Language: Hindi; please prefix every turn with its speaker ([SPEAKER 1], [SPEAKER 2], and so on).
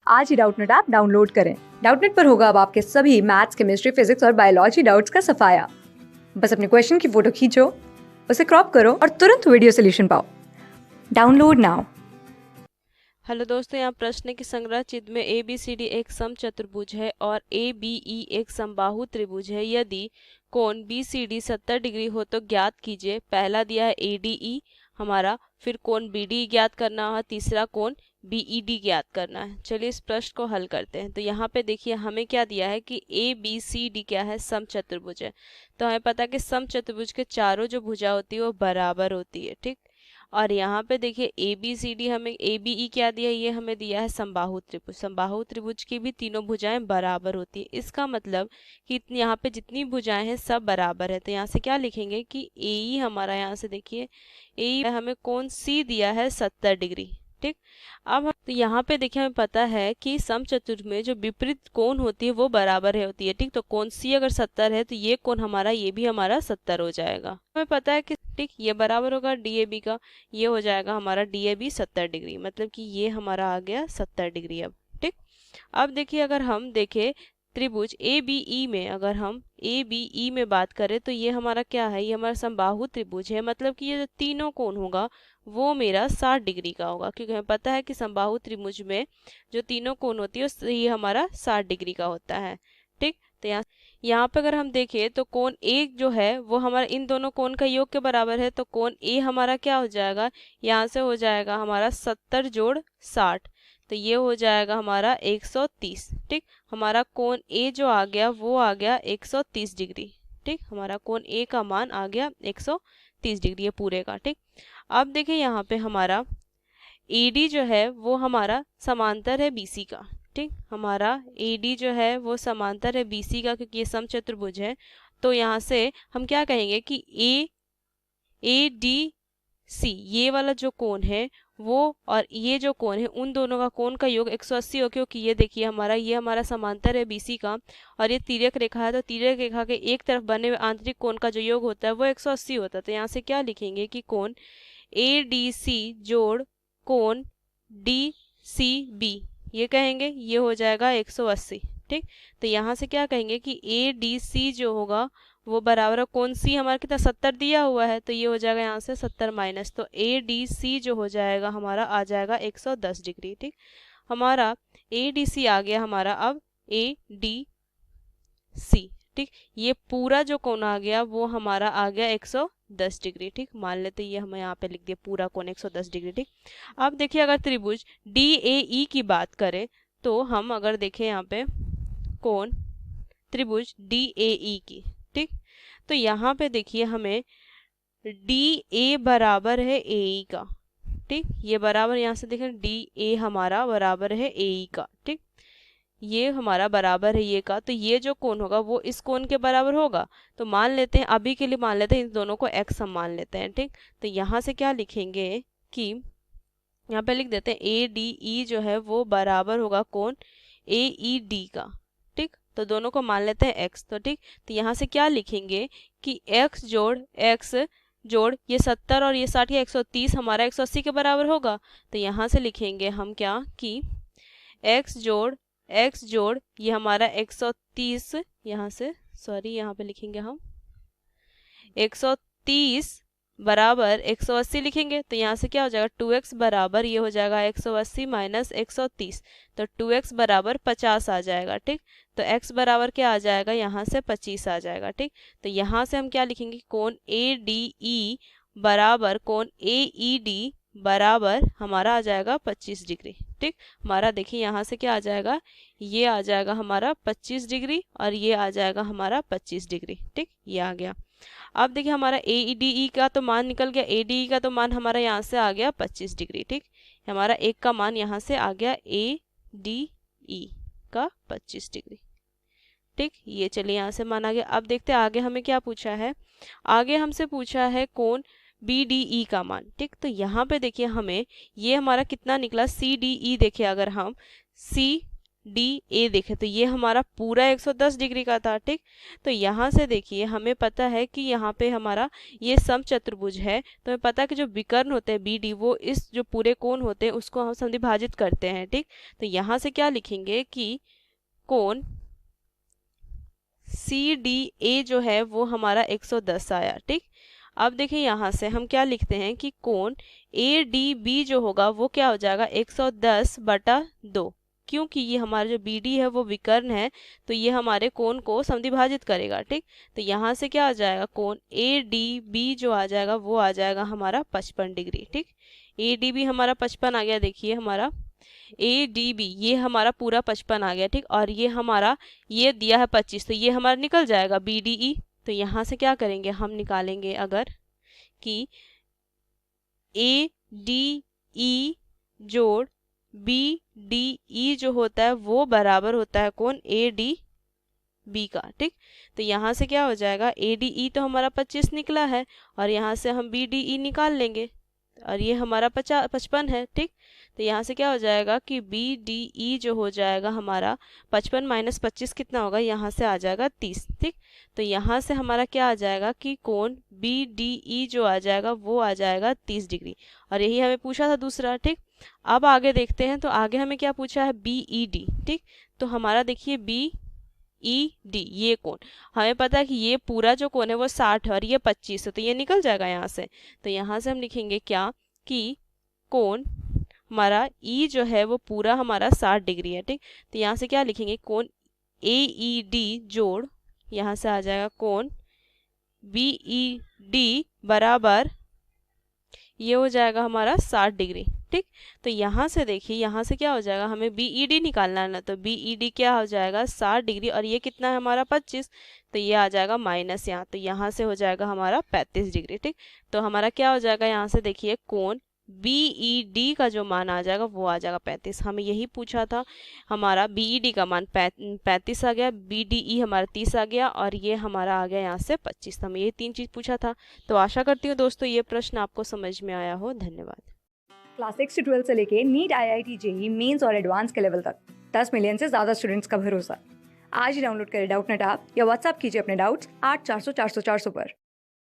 [SPEAKER 1] आज ही डाउटनेट ऐप डाउनलोड करें। डाउटनेट पर होगा अब आपके सभी मैथ्स, केमिस्ट्री, फिजिक्स और बायोलॉजी डाउट्स का सफाया। बस अपने क्वेश्चन की फोटो खींचो, उसे क्रॉप करो और तुरंत वीडियो सोल्यूशन पाओ। Download now.
[SPEAKER 2] हेलो दोस्तों, यहाँ प्रश्न है कि संग्रह चित्र में ए बी सी डी एक समचतुर्भुज है और ए बी ई एक समबाहु त्रिभुज है। यदि कोण बी सी डी 70 डिग्री हो तो ज्ञात कीजिए। पहला दिया है ए डी ई हमारा, फिर कोण बी डी ज्ञात करना है, तीसरा कोण बी ई डी ज्ञात करना है। चलिए इस प्रश्न को हल करते हैं। तो यहाँ पे देखिए हमें क्या दिया है कि ए बी सी डी क्या है, समचतुर्भुज है। तो हमें पता है कि समचतुर्भुज के चारों जो भुजा होती है वो बराबर होती है, ठीक। और यहाँ पे देखिए ए बी सी डी हमें ए बी ई क्या दिया है, ये हमें दिया है समबाहु त्रिभुज। समबाहु त्रिभुज की भी तीनों भुजाएं बराबर होती है। इसका मतलब कि यहाँ पे जितनी भुजाएं हैं सब बराबर है। तो यहाँ से क्या लिखेंगे कि ए ई हमारा, यहाँ से देखिए ए ई हमें कौन सी दिया है 70 डिग्री, ठीक। अब तो यहाँ पे देखिए हमें पता है कि समचतुर्भुज में जो विपरीत कोण होती है वो बराबर है होती है, ठीक। तो कोण सी अगर 70 है तो ये कोण हमारा, ये भी हमारा 70 हो जाएगा। हमें पता है कि ठीक ये बराबर होगा डी ए बी का, ये हो जाएगा हमारा डी ए बी 70 डिग्री, मतलब कि ये हमारा आ गया 70 डिग्री अब, ठीक। अब देखिए अगर हम देखें त्रिभुज ए बी ई में, अगर हम ए बी ई में बात करें तो ये हमारा क्या है, ये हमारा समबाहु त्रिभुज है। मतलब कि ये जो तीनों कोण होगा वो मेरा 60 डिग्री का होगा, क्योंकि हमें पता है कि समबाहु त्रिभुज में जो तीनों कोण होती है ये हमारा 60 डिग्री का होता है, ठीक। तो यहाँ पे अगर हम देखें तो कोण ए जो है वो हमारा इन दोनों कोण का योग के बराबर है। तो कोण ए हमारा क्या हो जाएगा, यहाँ से हो जाएगा हमारा 70 जोड़ 60, तो ये हो जाएगा हमारा 130, ठीक। हमारा कोण ए जो आ गया वो आ गया 130 डिग्री, ठीक। हमारा कोण ए का मान आ गया 130 डिग्री है पूरे का, ठीक। अब देखिए यहाँ पे हमारा AD जो है वो हमारा समांतर है BC का, ठीक। हमारा AD जो है वो समांतर है BC का, क्योंकि ये समचतुर्भुज है। तो यहाँ से हम क्या कहेंगे कि ADC ये वाला जो कोण है वो और ये जो कोण है उन दोनों का कोण का योग 180 हो, क्योंकि ये देखिए हमारा, ये हमारा समांतर है BC का और ये तिर्यक रेखा है। तो तिर्यक रेखा के एक तरफ बने हुए आंतरिक कोण का जो योग होता है वो 180 होता है। तो यहाँ से क्या लिखेंगे कि कोण ADC जोड़ कोण DCB, ये कहेंगे ये हो जाएगा 180, ठीक। तो यहाँ से क्या कहेंगे कि ADC जो होगा वो बराबर है, कोण सी हमारा कितना 70 दिया हुआ है, तो ये हो जाएगा यहाँ से 70 माइनस, तो ADC जो हो जाएगा हमारा आ जाएगा 110 डिग्री, ठीक। हमारा ADC आ गया हमारा अब ADC, ठीक। ये पूरा जो कोण आ गया वो हमारा आ गया 110 डिग्री, ठीक। मान लेते ये हम यहाँ पे लिख दिया पूरा कोण 110 डिग्री, ठीक। अब देखिए अगर त्रिभुज DAE की बात करें तो हम अगर देखें यहाँ पे कोण त्रिभुज DAE की, ठीक। तो यहाँ पे देखिए हमें DA बराबर है AE का, ठीक। ये बराबर, यहाँ से देखें DA हमारा बराबर है AE का, ठीक। ये हमारा बराबर है ये का, तो ये जो कोण होगा वो इस कोण के बराबर होगा। तो मान लेते हैं, अभी के लिए मान लेते हैं इन दोनों को x हम मान लेते हैं, ठीक। तो यहाँ से क्या लिखेंगे कि यहाँ पे लिख देते हैं ADE जो है वो बराबर होगा कोण AED का, ठीक। तो दोनों को मान लेते हैं x, तो ठीक। तो यहाँ से क्या लिखेंगे कि x जोड़ x जोड़ ये 70 और ये 60 या 130 हमारा 180 के बराबर होगा। तो यहाँ से लिखेंगे हम क्या कि x जोड़ ये हमारा 130, यहाँ से सॉरी यहाँ पे लिखेंगे हम 130 बराबर 180 लिखेंगे। तो यहाँ से क्या हो जाएगा 2x बराबर ये हो जाएगा 180 माइनस 130, तो 2x बराबर 50 आ जाएगा, ठीक। तो x बराबर क्या आ जाएगा, यहाँ से 25 आ जाएगा, ठीक। तो यहाँ से हम क्या लिखेंगे, कोण ADE बराबर कोण AED बराबर हमारा आ जाएगा 25 डिग्री, ठीक। हमारा देखिए यहाँ से क्या आ जाएगा, ये आ जाएगा हमारा 25 डिग्री और ये आ जाएगा हमारा 25 डिग्री, ठीक। ये आ गया। अब देखिए हमारा ADE का तो मान निकल गया, ADE का तो मान हमारा यहाँ से आ गया 25 डिग्री, ठीक। हमारा एक का मान यहाँ से आ गया ADE का 25 डिग्री, ठीक। ये चलिए यहाँ से मान आ गया। अब देखते हैं आगे हमें क्या पूछा है। आगे हमसे पूछा है कोण BDE का मान, ठीक। तो यहाँ पे देखिए हमें ये हमारा कितना निकला CDE, देखिए अगर हम डी ए देखें तो ये हमारा पूरा 110 डिग्री का था, ठीक। तो यहाँ से देखिए हमें पता है कि यहाँ पे हमारा ये समचतुर्भुज है, तो हमें पता है कि जो विकर्ण होते हैं बी डी वो इस जो पूरे कोण होते हैं उसको हम समद्विभाजित करते हैं, ठीक। तो यहाँ से क्या लिखेंगे कि कोण सी डी ए जो है वो हमारा 110 आया, ठीक। अब देखिए यहाँ से हम क्या लिखते हैं कि कोण ए डी बी जो होगा वो क्या हो जाएगा 110/2, क्योंकि ये हमारा जो बी डी है वो विकर्ण है तो ये हमारे कोण को समद्विभाजित करेगा, ठीक। तो यहाँ से क्या आ जाएगा कोण ए डी बी जो आ जाएगा वो आ जाएगा हमारा 55 डिग्री, ठीक। ए डी बी हमारा 55 आ गया, देखिए हमारा ए डी बी ये हमारा पूरा 55 आ गया, ठीक। और ये हमारा ये दिया है 25 तो ये हमारा निकल जाएगा बी डी ई। तो यहाँ से क्या करेंगे हम निकालेंगे अगर कि ए डी ई जोड़ बी डी ई जो होता है वो बराबर होता है कोण ए डी बी का, ठीक। तो यहाँ से क्या हो जाएगा ए डी ई तो हमारा 25 निकला है और यहाँ से हम बी डी ई निकाल लेंगे और ये हमारा 55 है, ठीक। तो यहाँ से क्या हो जाएगा कि बी डी ई जो हो जाएगा हमारा 55 - 25 कितना होगा, यहाँ से आ जाएगा 30, ठीक। तो यहाँ से हमारा क्या आ जाएगा कि कोण बी डी ई जो आ जाएगा वो आ जाएगा 30 डिग्री और यही हमें पूछा था दूसरा, ठीक। अब आगे देखते हैं तो आगे हमें क्या पूछा है बी ई डी, ठीक। तो हमारा देखिए बी ई डी ये कोण हमें पता है कि ये पूरा जो कोण है वो 60 है और ये 25 है तो ये निकल जाएगा यहाँ से। तो यहाँ से हम लिखेंगे क्या कि कोण हमारा ई जो है वो पूरा हमारा 60 डिग्री है, ठीक। तो यहाँ से क्या लिखेंगे कोण ए ई डी जोड़ यहाँ से आ जाएगा कोण बी ई डी बराबर ये हो जाएगा हमारा 60 डिग्री, ठीक। तो यहाँ से देखिए यहाँ से क्या हो जाएगा हमें बी ई डी निकालना है ना, तो बी ई डी क्या हो जाएगा 60 डिग्री और ये कितना है हमारा 25 तो ये आ जाएगा माइनस यहाँ, तो यहाँ से हो जाएगा हमारा 35 डिग्री, ठीक। तो हमारा क्या हो जाएगा यहाँ से देखिए कोण बी ई डी का जो मान आ जाएगा वो आ जाएगा 35। हमें यही पूछा था, हमारा बी ई डी का मान 35 आ गया, बी डी ई हमारा 30 आ गया और ये हमारा आ गया यहाँ से 25। हमें ये 3 चीज़ पूछा था। तो आशा करती हूँ दोस्तों ये प्रश्न आपको समझ में आया हो। धन्यवाद।
[SPEAKER 1] क्लास 6 से 12 से लेके नीट IIT JEE मेंस और एडवांस के लेवल तक 10 मिलियन से ज़्यादा स्टूडेंट्स का भरोसा। आज ही डाउनलोड करें डाउटनेट ऐप या व्हाट्सएप कीजिए अपने डाउट्स 8400 400 400 पर।